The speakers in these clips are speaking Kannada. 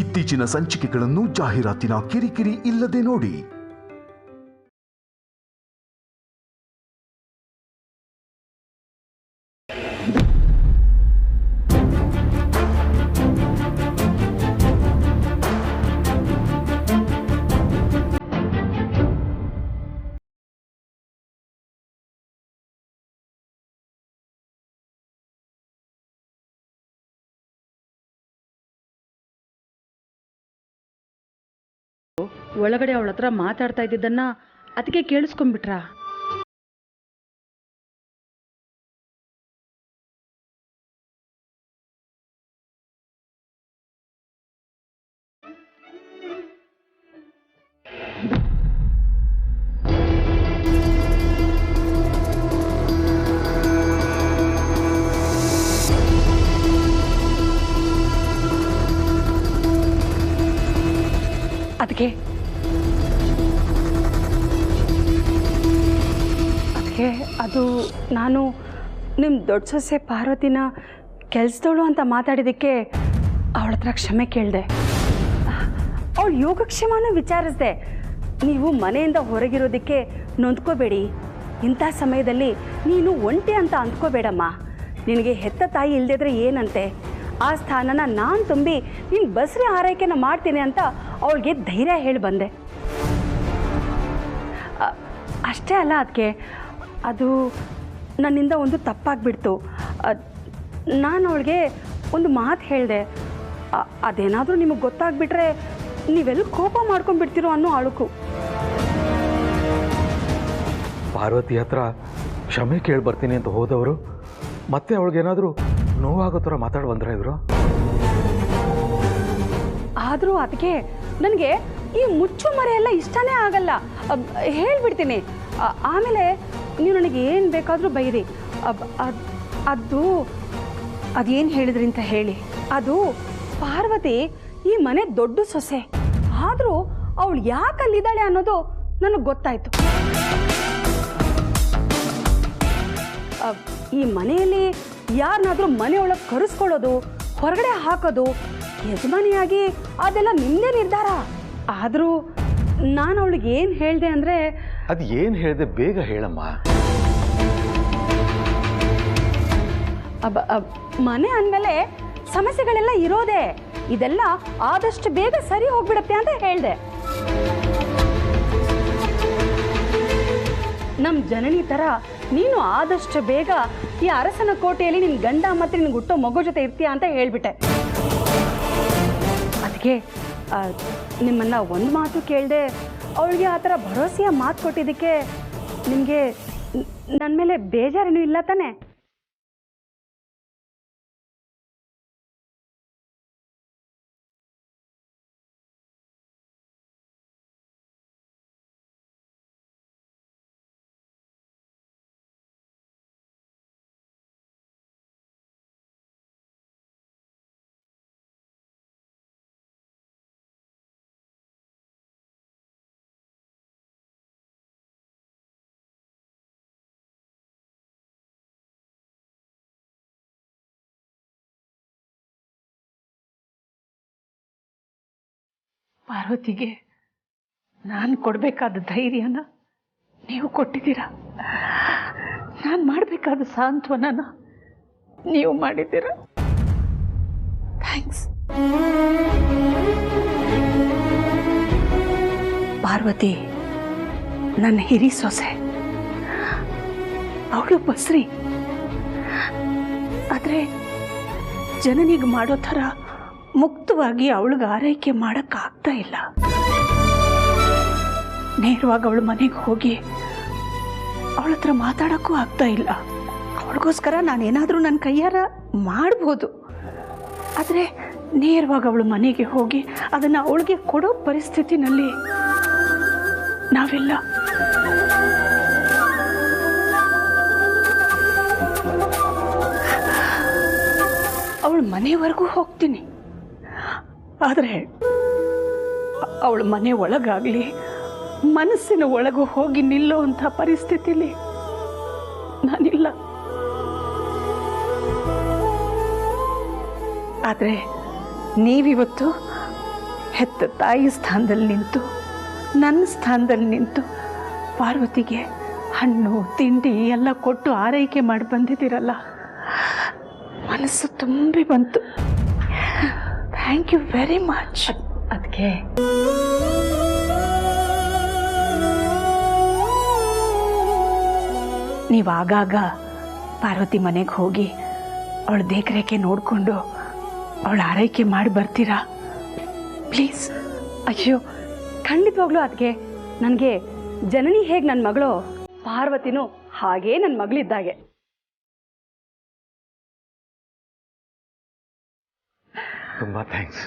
ಇತ್ತೀಚಿನ ಸಂಚಿಕೆಗಳನ್ನು ಜಾಹೀರಾತಿನ ಕಿರಿಕಿರಿ ಇಲ್ಲದೆ ನೋಡಿ. ಒಳಗಡೆ ಅವಳ ಹತ್ರ ಮಾತಾಡ್ತಾ ಇದ್ದಿದ್ದನ್ನ ಅದಕ್ಕೆ ಕೇಳಿಸ್ಕೊಂಡ್ಬಿಟ್ರ. ಅದಕ್ಕೆ ಅದು ನಾನು ನಿಮ್ಮ ದೊಡ್ಡ ಸೊಸೆ ಪಾರ್ವತಿನ ಕೆಲಸದವಳು ಅಂತ ಮಾತಾಡಿದ್ದಕ್ಕೆ ಅವಳ ಹತ್ರ ಕ್ಷಮೆ ಕೇಳಿದೆ. ಅವಳು ಯೋಗಕ್ಷೇಮನೂ ವಿಚಾರಿಸಿದೆ. ನೀವು ಮನೆಯಿಂದ ಹೊರಗಿರೋದಕ್ಕೆ ನೊಂದ್ಕೋಬೇಡಿ, ಇಂಥ ಸಮಯದಲ್ಲಿ ನೀನು ಒಂಟಿ ಅಂತ ಅಂದ್ಕೋಬೇಡಮ್ಮ. ನಿನಗೆ ಹೆತ್ತ ತಾಯಿ ಇಲ್ಲದಿದ್ರೆ ಏನಂತೆ, ಆ ಸ್ಥಾನನ ನಾನು ತುಂಬಿ ನೀನು ಬಸ್ರಿ ಆರೈಕೆನ ಮಾಡ್ತೀನಿ ಅಂತ ಅವಳಿಗೆ ಧೈರ್ಯ ಹೇಳಿ ಬಂದೆ. ಅಷ್ಟೇ ಅಲ್ಲ, ಅದಕ್ಕೆ ಅದು ನನ್ನಿಂದ ಒಂದು ತಪ್ಪಾಗ್ಬಿಡ್ತು. ನಾನು ಅವಳಿಗೆ ಒಂದು ಮಾತು ಹೇಳಿದೆ. ಅದೇನಾದರೂ ನಿಮಗೆ ಗೊತ್ತಾಗ್ಬಿಟ್ರೆ ನೀವೆಲ್ಲ ಕೋಪ ಮಾಡ್ಕೊಂಡ್ಬಿಡ್ತೀರೋ ಅನ್ನೋ ಅಳುಕು. ಪಾರ್ವತಿ ಹತ್ರ ಕ್ಷಮೆ ಕೇಳಿ ಬರ್ತೀನಿ ಅಂತ ಹೋದವರು ಮತ್ತೆ ಅವಳಿಗೇನಾದರೂ ನೋವಾಗೋ ಥರ ಮಾತಾಡಿ ಬಂದ್ರ ಇವರು? ಆದರೂ ಅದಕ್ಕೆ ನನಗೆ ಈ ಮುಚ್ಚು ಮರೆ ಎಲ್ಲ ಇಷ್ಟನೇ ಆಗಲ್ಲ. ಹೇಳ್ಬಿಡ್ತೀನಿ, ಆಮೇಲೆ ನೀವು ನನಗೆ ಏನು ಬೇಕಾದರೂ ಬೈರಿ. ಅದೇನು ಹೇಳಿದ್ರಿ ಅಂತ ಹೇಳಿ. ಅದು ಪಾರ್ವತಿ ಈ ಮನೆ ದೊಡ್ಡ ಸೊಸೆ, ಆದರೂ ಅವಳು ಯಾಕೆ ಅಲ್ಲಿದ್ದಾಳೆ ಅನ್ನೋದು ನನಗೆ ಗೊತ್ತಾಯಿತು. ಈ ಮನೆಯಲ್ಲಿ ಯಾರನ್ನಾದರೂ ಮನೆಯೊಳಗೆ ಕರೆಸ್ಕೊಳ್ಳೋದು, ಹೊರಗಡೆ ಹಾಕೋದು, ಯಜಮಾನಿಯಾಗಿ ಅದೆಲ್ಲ ನಿಮ್ಮದೇ ನಿರ್ಧಾರ. ಆದರೂ ನಾನು ಅವಳಿಗೆ ಏನು ಹೇಳಿದೆ ಅಂದರೆ, ಅದು ಏನು ಹೇಳಿದೆ ಬೇಗ ಹೇಳಮ್ಮ. ಮನೆ ಅಂದಮೇಲೆ ಸಮಸ್ಯೆಗಳೆಲ್ಲ ಇರೋದೆ, ಇದೆಲ್ಲ ಆದಷ್ಟು ಬೇಗ ಸರಿ ಹೋಗ್ಬಿಡತ್ತೆ ಅಂತ ಹೇಳಿದೆ. ನಮ್ಮ ಜನನಿ ಥರ ನೀನು ಆದಷ್ಟು ಬೇಗ ಈ ಅರಸನ ಕೋಟೆಯಲ್ಲಿ ನಿನ್ನ ಗಂಡ ಮತ್ತು ನಿನ್ಗೆ ಹುಟ್ಟೋ ಮಗು ಜೊತೆ ಇರ್ತೀಯ ಅಂತ ಹೇಳಿಬಿಟ್ಟೆ. ಅದಕ್ಕೆ ನಿಮ್ಮನ್ನ ಒಂದು ಮಾತು ಕೇಳಿದೆ, ಅವಳಿಗೆ ಆ ಥರ ಭರವಸೆಯ ಮಾತು ಕೊಟ್ಟಿದ್ದಕ್ಕೆ ನಿಮಗೆ ನನ್ನ ಮೇಲೆ ಬೇಜಾರೇನೂ ಇಲ್ಲ ತಾನೆ? ಪಾರ್ವತಿಗೆ ನಾನು ಕೊಡಬೇಕಾದ ಧೈರ್ಯನ ನೀವು ಕೊಟ್ಟಿದ್ದೀರಾ, ನಾನು ಮಾಡಬೇಕಾದ ಸಾಂತ್ವನನ ನೀವು ಮಾಡಿದ್ದೀರಾ. ಥ್ಯಾಂಕ್ಸ್. ಪಾರ್ವತಿ ನನ್ನ ಹಿರಿ ಸೊಸೆ, ಅವಳು ಬಸ್ರಿ. ಆದರೆ ಜನನಿಗೆ ಮಾಡೋ ಥರ ಮುಕ್ತವಾಗಿ ಅವಳಿಗೆ ಆರೈಕೆ ಮಾಡೋಕ್ಕಾಗ್ತಾ ಇಲ್ಲ. ನೇರವಾಗಿ ಅವಳ ಮನೆಗೆ ಹೋಗಿ ಅವಳ ಹತ್ರ ಮಾತಾಡೋಕ್ಕೂ ಆಗ್ತಾ ಇಲ್ಲ. ಅವಳಿಗೋಸ್ಕರ ನಾನೇನಾದರೂ ನನ್ನ ಕೈಯಾರ ಮಾಡ್ಬೋದು, ಆದರೆ ನೇರವಾಗಿ ಅವಳ ಮನೆಗೆ ಹೋಗಿ ಅದನ್ನು ಅವಳಿಗೆ ಕೊಡೋ ಪರಿಸ್ಥಿತಿನಲ್ಲಿ ನಾವಿಲ್ಲ. ಅವಳ ಮನೆವರೆಗೂ ಹೋಗ್ತೀನಿ, ಆದರೆ ಅವಳ ಮನೆ ಒಳಗಾಗಲಿ ಮನಸ್ಸಿನ ಒಳಗೂ ಹೋಗಿ ನಿಲ್ಲೋ ಅಂಥ ಪರಿಸ್ಥಿತಿಲಿ ನಾನಿಲ್ಲ. ಆದರೆ ನೀವಿವತ್ತು ಹೆತ್ತ ತಾಯಿ ಸ್ಥಾನದಲ್ಲಿ ನಿಂತು ನನ್ನ ಸ್ಥಾನದಲ್ಲಿ ನಿಂತು ಪಾರ್ವತಿಗೆ ಹಣ್ಣು ತಿಂಡಿ ಎಲ್ಲ ಕೊಟ್ಟು ಆರೈಕೆ ಮಾಡಿ ಬಂದಿದ್ದೀರಲ್ಲ, ಮನಸ್ಸು ತುಂಬಿ ಬಂತು. Thank you very much. ಅದಕ್ಕೆ ನೀವು ಆಗಾಗ ಪಾರ್ವತಿ ಮನೆಗೆ ಹೋಗಿ ಅವಳ ದೇಖರೇಖೆ ನೋಡಿಕೊಂಡು ಅವಳ ಆರೈಕೆ ಮಾಡಿ ಬರ್ತೀರಾ ಪ್ಲೀಸ್? ಅಯ್ಯೋ ಖಂಡಿತವಾಗ್ಲೂ ಅದಕ್ಕೆ ನನಗೆ ಜನನಿ ಹೇಗೆ ನನ್ನ ಮಗಳು, ಪಾರ್ವತಿನೂ ಹಾಗೇ ನನ್ನ ಮಗಳಿದ್ದಾಗೆ. ತುಂಬ ಥ್ಯಾಂಕ್ಸ್.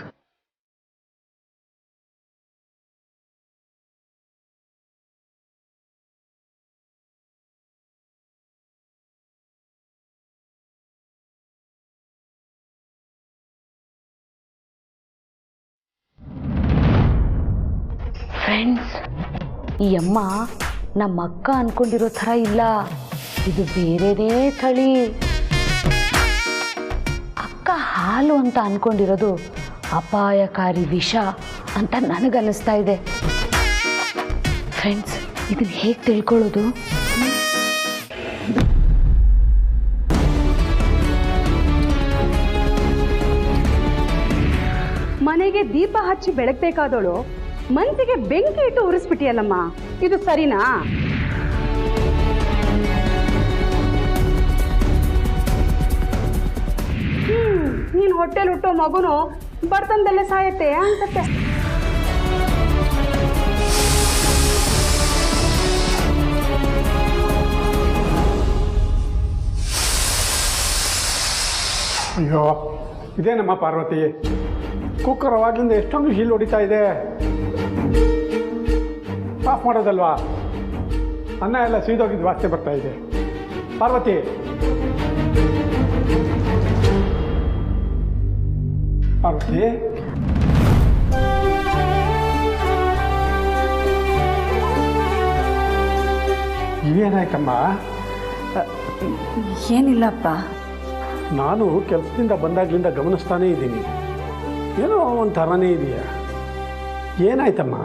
ಫ್ರೆಂಡ್ಸ್, ಈ ಅಮ್ಮ ನಮ್ಮ ಅಕ್ಕ ಅನ್ಕೊಂಡಿರೋ ಥರ ಇಲ್ಲ, ಇದು ಬೇರೆನೇ ತಳಿ. ಅಕ್ಕ ಹಾಲು ಅಂತ ಅನ್ಕೊಂಡಿರೋದು ಅಪಾಯಕಾರಿ ವಿಷ ಅಂತ ನನಗನ್ನಿಸ್ತಾ ಇದೆ. ಫ್ರೆಂಡ್ಸ್, ಇದನ್ನ ಹೇಗೆ ತಿಳ್ಕೊಳ್ಳೋದು? ಮನೆಗೆ ದೀಪ ಹಚ್ಚಿ ಬೆಳಗ್ಬೇಕಾದವಳು ಮನ್ಸಿಗೆ ಬೆಂಕಿ ಇಟ್ಟು ಉರಿಸ್ಬಿಟ್ಟಿಯಲ್ಲಮ್ಮ, ಇದು ಸರಿನಾ? ನೀನ್ ಹೊಟ್ಟೆಲ್ ಹುಟ್ಟೋ ಮಗುನು ಬರ್ತಂದಲ್ಲೇ ಸಾಯತ್ತೆ ಅನ್ಸತ್ತೆ. ಅಯ್ಯೋ, ಇದೇನಮ್ಮ ಪಾರ್ವತಿ, ಕುಕ್ಕರ್ ಅವಾಗ್ಲಿಂದ ಎಷ್ಟೊಂದು ವಿಷಿಲ್ ಹೊಡಿತಾ ಇದೆ. ಆಫ್ ಮಾಡೋದಲ್ವಾ? ಅನ್ನ ಎಲ್ಲ ಸೀದೋಗಿದ್ದು ವಾಸನೆ ಬರ್ತಾ ಇದೆ. ಪಾರ್ವತಿ, ಪಾರ್ವತಿ, ಇವೇನಾಯ್ತಮ್ಮ? ಏನಿಲ್ಲಪ್ಪ, ನಾನು ಕೆಲಸದಿಂದ ಬಂದಾಗ್ಲಿಂದ ಗಮನಿಸ್ತಾನೇ ಇದ್ದೀನಿ, ಏನೋ ಒಂದು ಥರನೇ ಇದೆಯಾ. ಏನಾಯ್ತಮ್ಮ?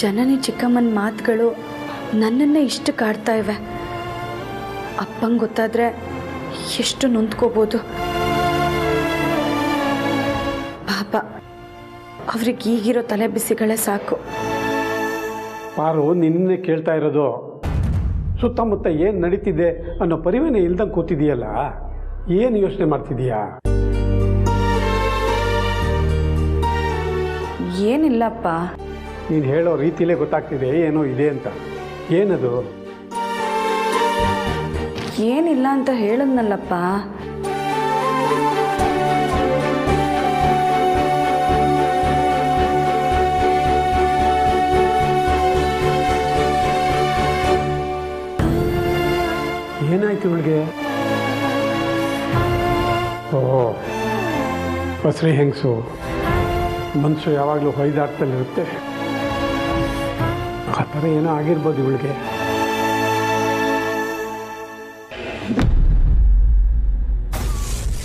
ಜನನಿ ಚಿಕ್ಕಮ್ಮನ ಮಾತುಗಳು ನನ್ನನ್ನೇ ಇಷ್ಟು ಕಾಡ್ತಾ ಇವೆ. ಅಪ್ಪಂಗೆ ಗೊತ್ತಾದರೆ ಎಷ್ಟು ನೊಂದ್ಕೋಬೋದು. ಪಾಪ, ಅವ್ರಿಗೆ ಈಗಿರೋ ತಲೆ ಬಿಸಿಗಳೇ ಸಾಕು. ಪಾರು, ನಿನ್ನೆ ಕೇಳ್ತಾ ಇರೋದು ಸುತ್ತಮುತ್ತ ಏನು ನಡೀತಿದೆ ಅನ್ನೋ ಪರಿವೇನೆ ಇಲ್ದಂಗೆ ಕೂತಿದೆಯಲ್ಲ, ಏನು ಯೋಚನೆ ಮಾಡ್ತಿದೀಯಾ? ಏನಿಲ್ಲಪ್ಪ, ನೀನು ಹೇಳೋ ರೀತಿಲೇ ಗೊತ್ತಾಗ್ತಿದೆ ಏನೋ ಇದೆ ಅಂತ. ಏನದು? ಏನಿಲ್ಲ ಅಂತ ಹೇಳಿದ್ನಲ್ಲಪ್ಪ. ಏನಾಯ್ತು ಇವಳಿಗೆ? ಓ, ಬಸ್ರಿ ಹೆಂಗಸು, ಮನಸ್ಸು ಯಾವಾಗಲೂ ಹೊಯ್ದಾಡ್ತಲ್ಲಿರುತ್ತೆ. ಆ ಥರ ಏನೋ ಆಗಿರ್ಬೋದು ಇವಳಿಗೆ.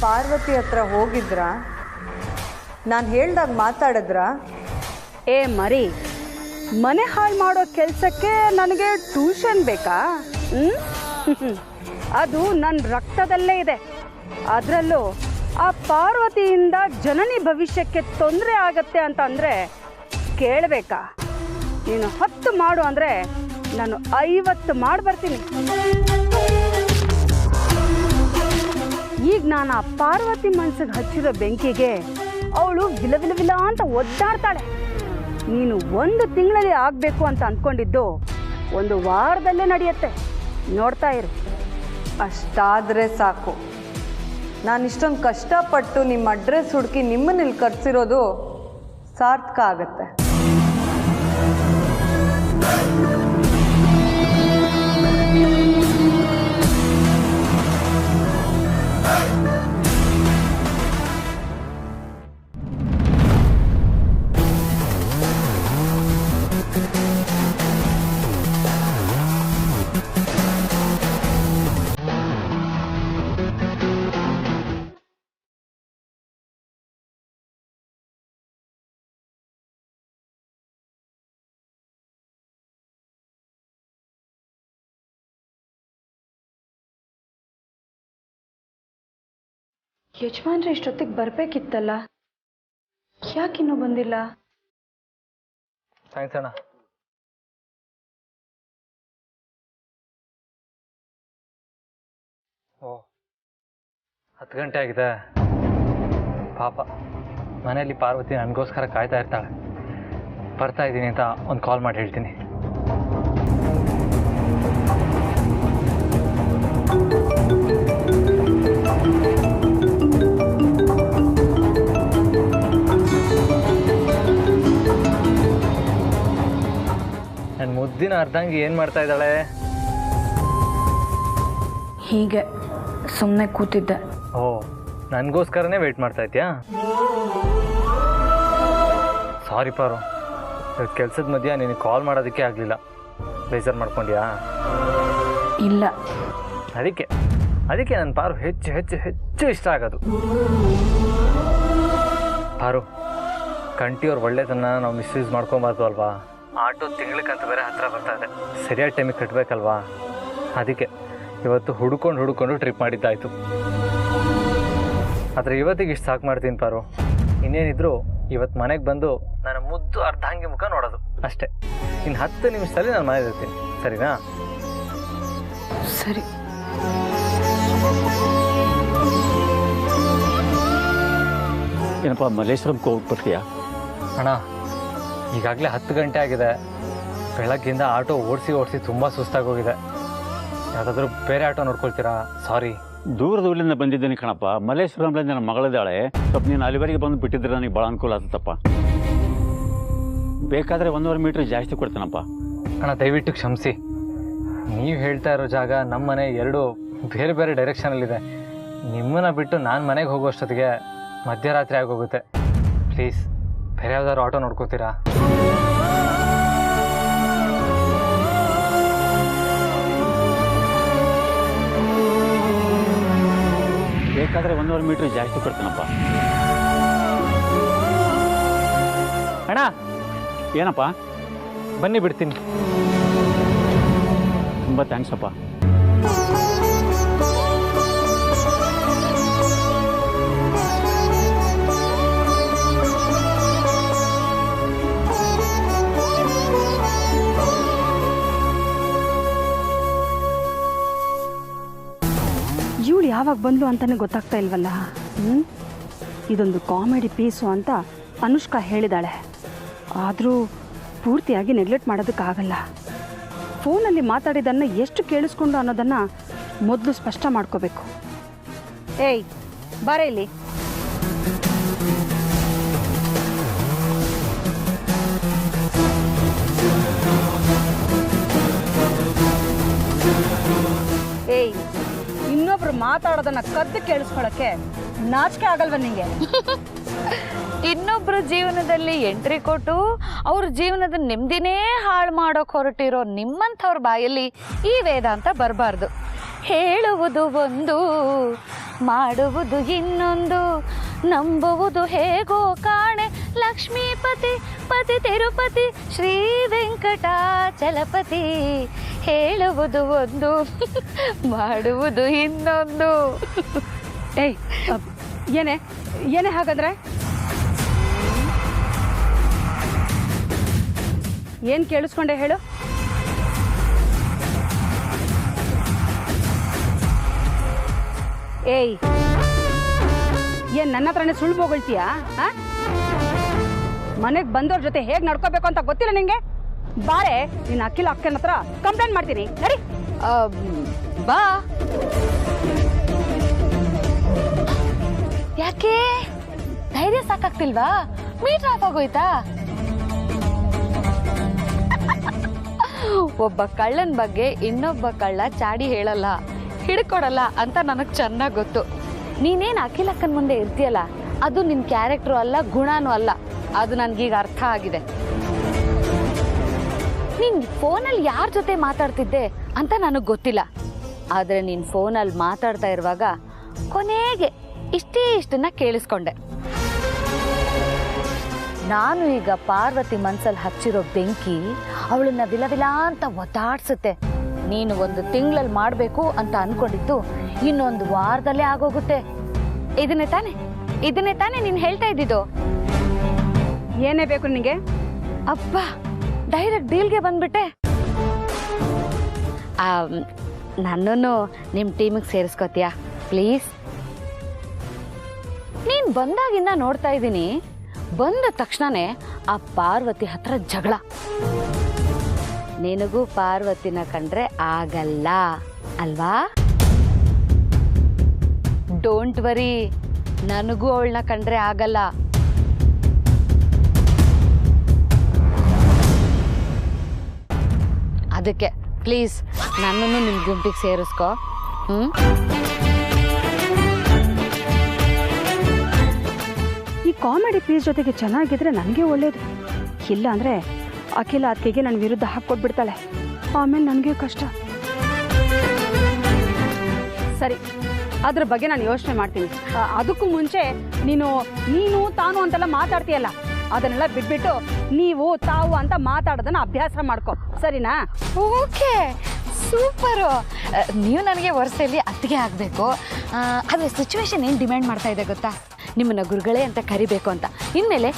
ಪಾರ್ವತಿ ಹತ್ರ ಹೋಗಿದ್ರ? ನಾನು ಹೇಳ್ದಾಗ ಮಾತಾಡಿದ್ರ? ಏ ಮರಿ, ಮನೆ ಹಾಳು ಮಾಡೋ ಕೆಲಸಕ್ಕೆ ನನಗೆ ಟ್ಯೂಷನ್ ಬೇಕಾ? ಅದು ನನ್ನ ರಕ್ತದಲ್ಲೇ ಇದೆ. ಅದರಲ್ಲೂ ಆ ಪಾರ್ವತಿಯಿಂದ ಜನನಿ ಭವಿಷ್ಯಕ್ಕೆ ತೊಂದರೆ ಆಗತ್ತೆ ಅಂತ ಅಂದರೆ ಕೇಳಬೇಕಾ? ನೀನು 10 ಮಾಡು ಅಂದರೆ ನಾನು 50 ಮಾಡಿ ಬರ್ತೀನಿ. ಈಗ ನಾನು ಆ ಪಾರ್ವತಿ ಮನ್ಸಿಗೆ ಹಚ್ಚಿರೋ ಬೆಂಕಿಗೆ ಅವಳು ವಿಲ ಅಂತ ಒದ್ದಾಡ್ತಾಳೆ. ನೀನು 1 ತಿಂಗಳಲ್ಲಿ ಆಗಬೇಕು ಅಂತ ಅಂದ್ಕೊಂಡಿದ್ದು 1 ವಾರದಲ್ಲೇ ನಡೆಯುತ್ತೆ. ನೋಡ್ತಾ ಇರು. ಅಷ್ಟಾದರೆ ಸಾಕು. ನಾನು ಇಷ್ಟೊಂದು ಕಷ್ಟಪಟ್ಟು ನಿಮ್ಮ ಅಡ್ರೆಸ್ ಹುಡುಕಿ ನಿಮ್ಮನ್ನ ಇಲ್ಲಿ ಕರ್ಸಿರೋದು ಸಾರ್ಥಕ ಆಗತ್ತೆ. ಯಜಮಾನ್ರೆ ಇಷ್ಟೊತ್ತಿಗೆ ಬರಬೇಕಿತ್ತಲ್ಲ, ಯಾಕಿನ್ನೂ ಬಂದಿಲ್ಲ? ಥ್ಯಾಂಕ್ಸ್ ಅಣ್ಣ. ಓ 10 ಗಂಟೆ ಆಗಿದೆ. ಪಾಪ ಮನೆಯಲ್ಲಿ ಪಾರ್ವತಿ ನನಗೋಸ್ಕರ ಕಾಯ್ತಾ ಇರ್ತಾಳೆ. ಬರ್ತಾ ಇದ್ದೀನಿ ಅಂತ ಒಂದು ಕಾಲ್ ಮಾಡಿ ಹೇಳ್ತೀನಿ. ನನ್ನ ಮುದ್ದಿನ ಅರ್ಧಂಗಿ ಏನು ಮಾಡ್ತಾ ಇದ್ದಾಳೆ? ಹೀಗೆ ಸುಮ್ಮನೆ ಕೂತಿದ್ದೆ. ಓ, ನನಗೋಸ್ಕರನೇ ವೆಯ್ಟ್ ಮಾಡ್ತಾ ಇದ್ಯಾ? ಸಾರಿ ಪಾರು, ಕೆಲಸದ ಮಧ್ಯೆ ನಿನಗೆ ಕಾಲ್ ಮಾಡೋದಕ್ಕೆ ಆಗಲಿಲ್ಲ. ಬೇಜಾರು ಮಾಡ್ಕೊಂಡ್ಯಾ? ಇಲ್ಲ, ಅದಕ್ಕೆ ನನ್ನ ಪಾರು ಹೆಚ್ಚು ಹೆಚ್ಚು ಹೆಚ್ಚು ಇಷ್ಟ ಆಗೋದು. ಪಾರು, ಕಂಟಿಯವ್ರ ಒಳ್ಳೆತನ ನಾವು ಮಿಸ್ಯೂಸ್ ಮಾಡ್ಕೊಬಾರ್ದು ಅಲ್ವಾ? ಆಟೋ ತಿಂಗ್ಳಿಗಂತ ಬೇರೆ ಹತ್ರ ಬರ್ತಾ ಇದೆ, ಸರಿಯಾದ ಟೈಮಿಗೆ ಕಟ್ಟಬೇಕಲ್ವಾ? ಅದಕ್ಕೆ ಇವತ್ತು ಹುಡ್ಕೊಂಡು ಟ್ರಿಪ್ ಮಾಡಿದ್ದಾಯಿತು. ಆದರೆ ಇವತ್ತಿಗೆ ಇಷ್ಟು ಸಾಕು ಮಾಡ್ತೀನಿ ಪಾರು. ಇನ್ನೇನಿದ್ರು ಇವತ್ತು ಮನೆಗೆ ಬಂದು ನನ್ನ ಮುದ್ದು ಅರ್ಧಾಂಗಿ ಮುಖ ನೋಡೋದು ಅಷ್ಟೇ. ಇನ್ನು 10 ನಿಮಿಷದಲ್ಲಿ ನಾನು ಮನೇಲಿ ಇರ್ತೀನಿ, ಸರಿನಾ? ಸರಿ. ಏನಪ್ಪ ಮಲ್ಲೇಶ್ವರಂಗೆ ಹೋಗ್ಬಿಡ್ತೀಯಾ? ಅಣ್ಣ, ಈಗಾಗಲೇ 10 ಗಂಟೆ ಆಗಿದೆ. ಬೆಳಗ್ಗಿಂದ ಆಟೋ ಓಡಿಸಿ ತುಂಬ ಸುಸ್ತಾಗೋಗಿದೆ. ಯಾವುದಾದ್ರೂ ಬೇರೆ ಆಟೋ ನೋಡ್ಕೊಳ್ತೀರಾ? ಸಾರಿ. ದೂರದ ಊರಿಂದ ಬಂದಿದ್ದೀನಿ ಕಣಪ್ಪ. ಮಲ್ಲೇಶ್ವರಂನಲ್ಲಿ ನನ್ನ ಮಗಳಿದ್ದಾಳೆ. ಸ್ವಲ್ಪ ನೀನು ಅಲ್ಲಿವರೆಗೆ ಬಂದು ಬಿಟ್ಟಿದ್ರೆ ನನಗೆ ಭಾಳ ಅನುಕೂಲ ಆಗ್ತದಪ್ಪ. ಬೇಕಾದರೆ 1.5 ಮೀಟ್ರ್ ಜಾಸ್ತಿ ಕೊಡ್ತೀನಪ್ಪ. ಅಣ್ಣ, ದಯವಿಟ್ಟು ಕ್ಷಮಿಸಿ. ನೀವು ಹೇಳ್ತಾ ಇರೋ ಜಾಗ ನಮ್ಮ ಮನೆ 2 ಬೇರೆ ಬೇರೆ ಡೈರೆಕ್ಷನಲ್ಲಿದೆ. ನಿಮ್ಮನ್ನು ಬಿಟ್ಟು ನಾನು ಮನೆಗೆ ಹೋಗೋಷ್ಟೊತ್ತಿಗೆ ಮಧ್ಯರಾತ್ರಿ ಆಗೋಗುತ್ತೆ. ಪ್ಲೀಸ್ ಬೇರೆ ಯಾವ್ದಾದ್ರು ಆಟೋ ನೋಡ್ಕೋತೀರಾ? ಬೇಕಾದರೆ 1.5 ಮೀಟ್ರ್ ಜಾಸ್ತಿ ಕೊಡ್ತೀನಪ್ಪ. ಅಣ್ಣ, ಏನಪ್ಪ? ಬನ್ನಿ, ಬಿಡ್ತೀನಿ. ತುಂಬ ಥ್ಯಾಂಕ್ಸ್ ಅಪ್ಪ. ಇವಳು ಯಾವಾಗ ಬಂದ್ಲು ಅಂತಾನೆ ಗೊತ್ತಾಗ್ತಾ ಇಲ್ವಲ್ಲ. ಇದೊಂದು ಕಾಮಿಡಿ ಪೀಸು ಅಂತ ಅನುಷ್ಕಾ ಹೇಳಿದಾಳೆ. ಆದರೂ ಪೂರ್ತಿಯಾಗಿ ನೆಗ್ಲೆಕ್ಟ್ ಮಾಡೋದಕ್ಕಾಗಲ್ಲ. ಫೋನಲ್ಲಿ ಮಾತಾಡಿದ್ದನ್ನು ಎಷ್ಟು ಕೇಳಿಸ್ಕೊಂಡು ಅನ್ನೋದನ್ನು ಮೊದಲು ಸ್ಪಷ್ಟ ಮಾಡ್ಕೋಬೇಕು. ಏಯ್, ಬಾರ ಇಲ್ಲಿ. ಏಯ್, ಇನ್ನೊಬ್ರು ಮಾತಾಡೋದನ್ನ ಕದ್ದು ಕೇಳಿಸ್ಕೊಳಕ್ಕೆ ನಾಚಿಕೆ ಆಗಲ್ವ ನಿಂಗೆ? ಇನ್ನೊಬ್ರ ಜೀವನದಲ್ಲಿ ಎಂಟ್ರಿ ಕೊಟ್ಟು ಅವ್ರ ಜೀವನದ ನೆಮ್ಮದಿನೇ ಹಾಳು ಮಾಡೋಕೆ ಹೊರಟಿರೋ ನಿಮ್ಮಂಥವ್ರ ಬಾಯಲ್ಲಿ ಈ ವೇದಾಂತ ಬರಬಾರ್ದು. ಹೇಳುವುದು ಒಂದು, ಮಾಡುವುದು ಇನ್ನೊಂದು, ನಂಬುವುದು ಹೇಗೋ ಕಾಣೆ. ಲಕ್ಷ್ಮೀಪತಿ ಪತಿ ತಿರುಪತಿ ಶ್ರೀ ವೆಂಕಟಾಚಲಪತಿ. ಹೇಳುವುದು ಒಂದು, ಮಾಡುವುದು ಇನ್ನೊಂದು. ಏಯ್, ಏನೇ ಹಾಗಾದ್ರೆ? ಏನು ಕೇಳಿಸ್ಕೊಂಡೆ ಹೇಳು? ಏಯ್, ಏನು ನನ್ನ ಹತ್ರನೇ ಸುಳ್ಳು ಬೋಗಳ್ತೀಯಾ? ಮನೆಗೆ ಬಂದವ್ರ ಜೊತೆ ಹೇಗೆ ನಡ್ಕೋಬೇಕು ಅಂತ ಗೊತ್ತಿಲ್ಲ ನಿಂಗೆ? ಬಾರೆ, ನಿನ್ನ ಅಖಿಲ ಅಕ್ಕನ ಹತ್ರ ಕಂಪ್ಲೇಂಟ್ ಮಾಡ್ತೀನಿ. ಸರಿ, ಬಾ. ಯಾಕೆ ಧೈರ್ಯ ಸಾಕಾಗ್ತಿಲ್ವಾ? Metre of ಆಗೋಯ್ತಾ? ಒಬ್ಬ ಕಳ್ಳನ ಬಗ್ಗೆ ಇನ್ನೊಬ್ಬ ಕಳ್ಳ ಚಾಡಿ ಹೇಳಲ್ಲ, ಹಿಡ್ಕೊಡಲ್ಲ ಅಂತ ನನಗೆ ಚೆನ್ನಾಗಿ ಗೊತ್ತು. ನೀನೇನು ಅಖಿಲಕ್ಕನ ಮುಂದೆ ಇರ್ತೀಯಲ್ಲ, ಅದು ನಿನ್ನ ಕ್ಯಾರೆಕ್ಟ್ರು ಅಲ್ಲ, ಗುಣನೂ ಅಲ್ಲ. ಅದು ನನಗೀಗ ಅರ್ಥ ಆಗಿದೆ. ನೀನು ಫೋನಲ್ಲಿ ಯಾರ ಜೊತೆ ಮಾತಾಡ್ತಿದ್ದೆ ಅಂತ ನನಗೆ ಗೊತ್ತಿಲ್ಲ. ಆದರೆ ನೀನು ಫೋನಲ್ಲಿ ಮಾತಾಡ್ತಾ ಇರುವಾಗ ಕೊನೆಗೆ ಇಷ್ಟನ್ನ ಕೇಳಿಸ್ಕೊಂಡೆ. ನಾನು ಈಗ ಪಾರ್ವತಿ ಮನ್ಸಲ್ಲಿ ಹಚ್ಚಿರೋ ಬೆಂಕಿ ಅವಳನ್ನ ವಿಲವಿಲ ಅಂತ ಒದ್ದಾಡ್ಸುತ್ತೆ. ನೀನು 1 ತಿಂಗಳಲ್ಲಿ ಮಾಡಬೇಕು ಅಂತ ಅನ್ಕೊಂಡಿದ್ದು ಇನ್ನೊಂದು ವಾರದಲ್ಲೇ ಆಗೋಗುತ್ತೆ. ಇದನ್ನೇ ತಾನೇ ನೀನು ಹೇಳ್ತಾ ಇದ್ದಿದ್ದು? ಏನೇ ಬೇಕು ನಿನಗೆ? ಅಪ್ಪ, ಡೈರೆಕ್ಟ್ ಡೀಲ್ಗೆ ಬಂದ್ಬಿಟ್ಟೆ. ನನ್ನನ್ನು ನಿಮ್ಮ ಟೀಮಿಗೆ ಸೇರಿಸ್ಕೋತೀಯಾ ಪ್ಲೀಸ್? ನೀನು ಬಂದಾಗಿಂದ ನೋಡ್ತಾ ಇದ್ದೀನಿ, ಬಂದ ತಕ್ಷಣನೇ ಆ ಪಾರ್ವತಿ ಹತ್ರ ಜಗಳ. ನಿನಗೂ ಪಾರ್ವತಿನ ಕಂಡ್ರೆ ಆಗಲ್ಲ ಅಲ್ವಾ? ಡೋಂಟ್ ವರಿ, ನನಗೂ ಅವಳನ್ನ ಕಂಡ್ರೆ ಆಗಲ್ಲ. ಅದಕ್ಕೆ ಪ್ಲೀಸ್ ನನ್ನನ್ನು ನಿಮ್ಮ ಗುಂಪಿಗೆ ಸೇರಿಸ್ಕೋ. ಈ ಕಾಮಿಡಿ ಪೀಸ್ ಜೊತೆಗೆ ಚೆನ್ನಾಗಿದ್ರೆ ನನಗೆ ಒಳ್ಳೇದು. ಇಲ್ಲ ಅಂದರೆ ಅಖಿಲ ಅದಕ್ಕೆ ನನ್ನ ವಿರುದ್ಧ ಹಾಕ್ಕೊಟ್ಬಿಡ್ತಾಳೆ, ಆಮೇಲೆ ನನಗೆ ಕಷ್ಟ. ಸರಿ, ಅದ್ರ ಬಗ್ಗೆ ನಾನು ಯೋಚನೆ ಮಾಡ್ತೀನಿ. ಅದಕ್ಕೂ ಮುಂಚೆ ನೀನು ತಾನು ಅಂತೆಲ್ಲ ಮಾತಾಡ್ತೀಯಲ್ಲ, ಅದನ್ನೆಲ್ಲ ಬಿಟ್ಬಿಟ್ಟು ನೀವು ತಾವು ಅಂತ ಮಾತಾಡೋದನ್ನ ಅಭ್ಯಾಸ ಮಾಡ್ಕೊ, ಸರಿನಾ? Okay, super. ನೀವು ನನಗೆ ವರ್ಷದಲ್ಲಿ ಅತ್ತಿಗೆ ಆಗಬೇಕು. ಆದರೆ ಸಿಚುವೇಶನ್ ಏನು ಡಿಮ್ಯಾಂಡ್ ಮಾಡ್ತಾ ಇದೆ ಗೊತ್ತಾ? ನಿಮ್ಮನ್ನ ಗುರುಗಳೇ ಅಂತ ಕರಿಬೇಕು ಅಂತ. ಇನ್ಮೇಲೆ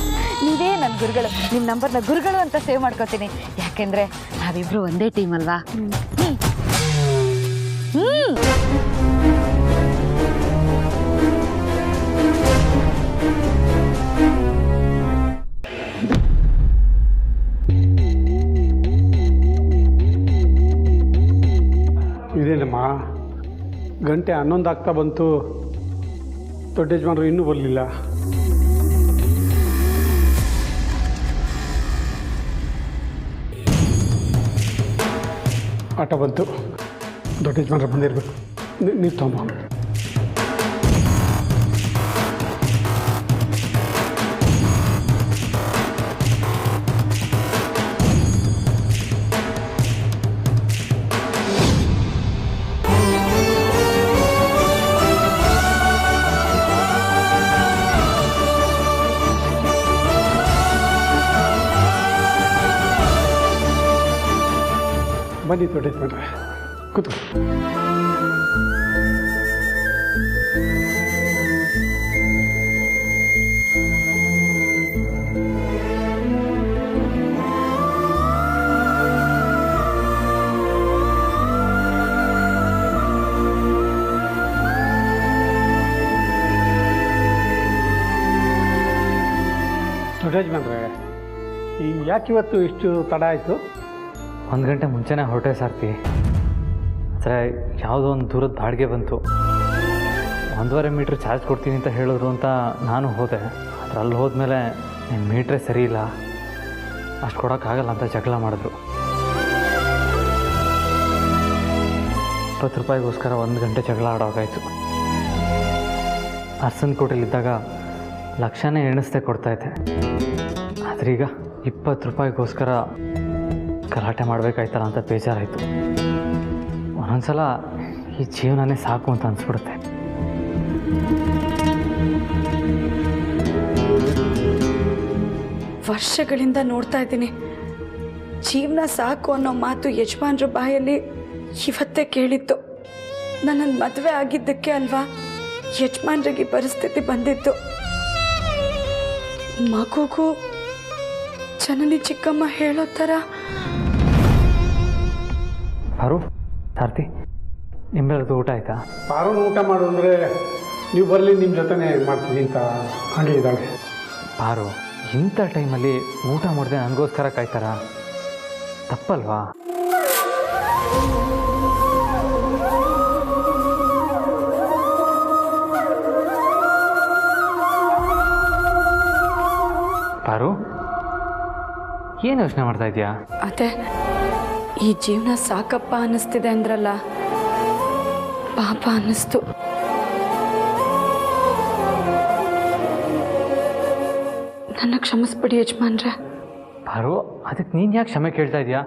ನೀವೇ ನನ್ನ ಗುರುಗಳು, ನಿಮ್ಮ ನಂಬರ್ನ ಗುರುಗಳು ಅಂತ ಸೇವ್ ಮಾಡ್ಕೋತೀನಿ. ಯಾಕೆಂದರೆ ನಾವಿಬ್ರು ಒಂದೇ ಟೀಮ್ ಅಲ್ವಾ? ಇದೇನಮ್ಮ, ಗಂಟೆ 11 ಆಗ್ತಾ ಬಂತು, ದೊಡ್ಡ ಯಜಮಾನರು ಇನ್ನೂ ಬರಲಿಲ್ಲ. ಆಟ ಬಂತು, ದೊಡ್ಡ ಯಜಮಾನರು ಬಂದಿರಬೇಕು. ನೀವು ತಗೊಂಬ. ಬನ್ನಿ ದೊಡ್ಡ ಯಜಮಾನ್ರೆ, ಕೂತು. ದೊಡ್ಡ ಯಜಮಾನ್ರೆ, ಯಾಕಿವತ್ತು ಇಷ್ಟು ತಡ ಆಯಿತು? 1 ಗಂಟೆ ಮುಂಚೆನೇ ಹೊರಟೆ ಸಾರ್ತಿ. ಆದರೆ ಯಾವುದೋ ಒಂದು ದೂರದ ಬಾಡಿಗೆ ಬಂತು. 1.5 ಮೀಟ್ರ್ ಚಾರ್ಜ್ ಕೊಡ್ತೀನಿ ಅಂತ ಹೇಳಿದ್ರು ಅಂತ ನಾನು ಹೋದೆ. ಆದರೆ ಅಲ್ಲಿ ಹೋದ್ಮೇಲೆ ನಿಮ್ಮ ಮೀಟ್ರೇ ಸರಿ ಇಲ್ಲ, ಅಷ್ಟು ಕೊಡೋಕ್ಕಾಗಲ್ಲ ಅಂತ ಜಗಳ ಮಾಡಿದ್ರು. 20 ರೂಪಾಯಿಗೋಸ್ಕರ 1 ಗಂಟೆ ಜಗಳ ಆಡೋಗಾಯಿತು. ಅರ್ಸನ್ಕೋಟೆಲಿದ್ದಾಗ ಲಕ್ಷನೇ ಎಣಿಸ್ದೆ ಕೊಡ್ತಾಯಿದ್ದೆ. ಆದ್ರೀಗ 20 ರೂಪಾಯಿಗೋಸ್ಕರ ಗಲಾಟೆ ಮಾಡಬೇಕಾಯ್ತಲ್ಲ ಅಂತ ಬೇಜಾರಾಯಿತು. ಒಂದೊಂದ್ಸಲ ಈ ಜೀವನನೇ ಸಾಕು ಅಂತ ಅನಿಸ್ಬಿಡುತ್ತೆ. ವರ್ಷಗಳಿಂದ ನೋಡ್ತಾ ಇದ್ದೀನಿ, ಜೀವನ ಸಾಕು ಅನ್ನೋ ಮಾತು ಯಜಮಾನ್ರ ಬಾಯಲ್ಲಿ ಇವತ್ತೇ ಕೇಳಿತ್ತು. ನನ್ನನ್ನು ಮದುವೆ ಆಗಿದ್ದಕ್ಕೆ ಅಲ್ವಾ ಯಜಮಾನ್ರಿಗೆ ಪರಿಸ್ಥಿತಿ ಬಂದಿತ್ತು. ಮಗುಗೂ ಜನನಿ ಚಿಕ್ಕಮ್ಮ ಹೇಳೋ ಥರ. ಪಾರು, ಸಾರ್ತಿ, ನಿಮ್ಮೆಲ್ಲದು ಊಟ ಆಯಿತಾ? ಪಾರು ಊಟ ಮಾಡು ಅಂದರೆ ನೀವು ಬರಲಿ, ನಿಮ್ಮ ಜೊತೆನೇ ಮಾಡ್ತೀನಿ ಅಂತ ಹಾಗೆ ಇದ್ದಾಳೆ. ಪಾರು, ಇಂಥ ಟೈಮಲ್ಲಿ ಊಟ ಮಾಡಿದೆ ನನಗೋಸ್ಕರ ಕಾಯ್ತಾರ? ತಪ್ಪಲ್ವಾ? ಪಾರು, ಏನು ಯೋಚನೆ ಮಾಡ್ತಾ ಇದೆಯಾ? ಅದೇ ಈ ಜೀವನ ಸಾಕಪ್ಪ ಅನ್ನಿಸ್ತಿದೆ ಅಂದ್ರಲ್ಲ, ಪಾಪ ಅನ್ನಿಸ್ತು. ನನ್ನ ಕ್ಷಮಿಸ್ಬಿಡಿ ಯಜಮಾನ್ರೆ. ಪಾರು, ಅದಕ್ಕೆ ನೀನು ಯಾಕೆ ಕ್ಷಮೆ ಕೇಳ್ತಾ ಇದೆಯಾ?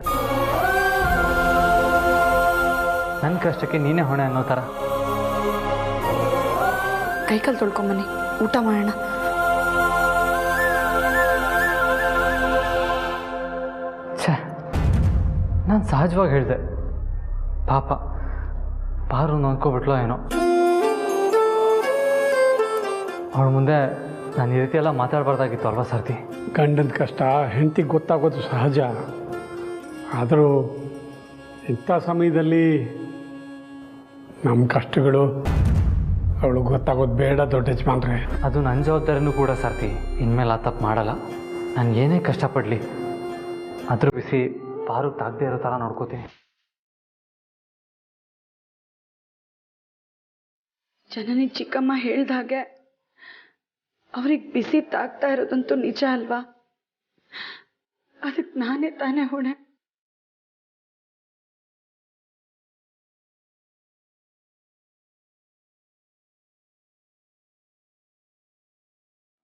ನನ್ನ ಕಷ್ಟಕ್ಕೆ ನೀನೇ ಹೊಣೆ ಅನ್ನೋ ಥರ. ಕೈಕಾಲು ತೊಳ್ಕೊಂಬನ್ನಿ, ಊಟ ಮಾಡೋಣ. ಛೇ, ನಾನು ಸಹಜವಾಗಿ ಹೇಳಿದೆ. ಪಾಪ ಪಾರು ನೊಂದ್ಕೊಬಿಟ್ಲೋ ಏನೋ. ಅವಳ ಮುಂದೆ ನಾನು ಈ ರೀತಿ ಎಲ್ಲ ಮಾತಾಡಬಾರ್ದಾಗಿತ್ತು ಅಲ್ವಾ ಸಾರಥಿ? ಗಂಡನ ಕಷ್ಟ ಹೆಂಡತಿಗೆ ಗೊತ್ತಾಗೋದು ಸಹಜ. ಆದರೂ ಇಂಥ ಸಮಯದಲ್ಲಿ ನಮ್ಮ ಕಷ್ಟಗಳು ಅವಳು ಗೊತ್ತಾಗೋದು ಬೇಡ ದೊಡ್ಡ ಯಜಮಾನ್ರೆ. ಅದು ನನ್ನ ಜವಾಬ್ದಾರಿನೂ ಕೂಡ ಸಾರಥಿ. ಇನ್ಮೇಲೆ ಆ ತಪ್ಪು ಮಾಡಲ್ಲ. ನಾನು ಏನೇ ಕಷ್ಟಪಡಲಿ ಅದ್ರ ಬಿಸಿ ಪಾರು ತಾಗದೇ ಇರೋ ಥರ ನೋಡ್ಕೋತೀನಿ. ಜನನಿ ಚಿಕ್ಕಮ್ಮ ಹೇಳ್ದಾಗೆ ಅವ್ರಿಗೆ ಬಿಸಿ ತಾಗ್ತಾ ಇರೋದಂತೂ ನಿಜ ಅಲ್ವಾ? ಅದಕ್ಕೆ ನಾನೇ ತಾನೇ ಹೊಣೆ.